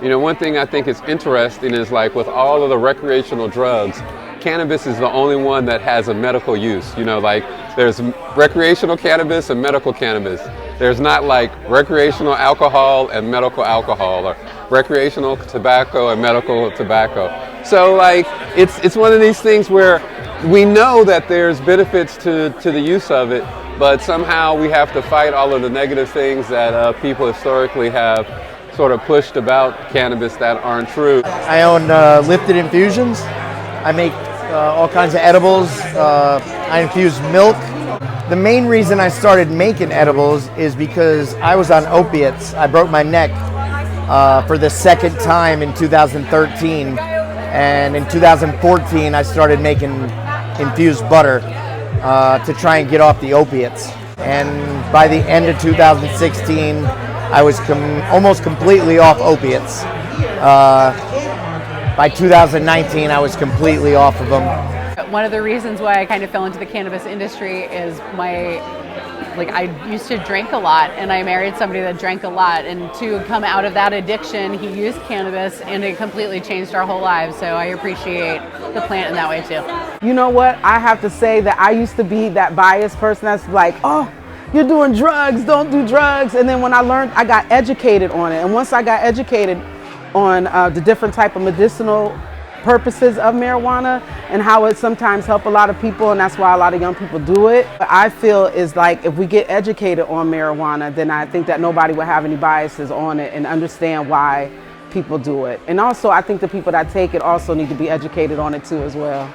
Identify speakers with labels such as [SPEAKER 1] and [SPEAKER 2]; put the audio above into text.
[SPEAKER 1] You know, one thing I think is interesting is like with all of the recreational drugs, cannabis is the only one that has a medical use. You know, like there's recreational cannabis and medical cannabis. There's not like recreational alcohol and medical alcohol, or recreational tobacco and medical tobacco. So like it's one of these things where we know that there's benefits to the use of it, but somehow we have to fight all of the negative things that people historically have sort of pushed about cannabis that aren't true.
[SPEAKER 2] I own Lifted Infusions. I make all kinds of edibles. I infuse milk. The main reason I started making edibles is because I was on opiates. I broke my neck for the second time in 2013. And in 2014, I started making infused butter to try and get off the opiates. And by the end of 2016, I was almost completely off opiates. By 2019, I was completely off of them.
[SPEAKER 3] One of the reasons why I kind of fell into the cannabis industry is I used to drink a lot, and I married somebody that drank a lot, and to come out of that addiction, he used cannabis, and it completely changed our whole lives. So I appreciate the plant in that way too.
[SPEAKER 4] You know what? I have to say that I used to be that biased person that's like, oh, you're doing drugs, don't do drugs. And then when I learned, I got educated on it. And once I got educated on the different type of medicinal purposes of marijuana and how it sometimes help a lot of people, and that's why a lot of young people do it. But I feel is like if we get educated on marijuana, then I think that nobody will have any biases on it and understand why people do it. And also I think the people that take it also need to be educated on it too as well.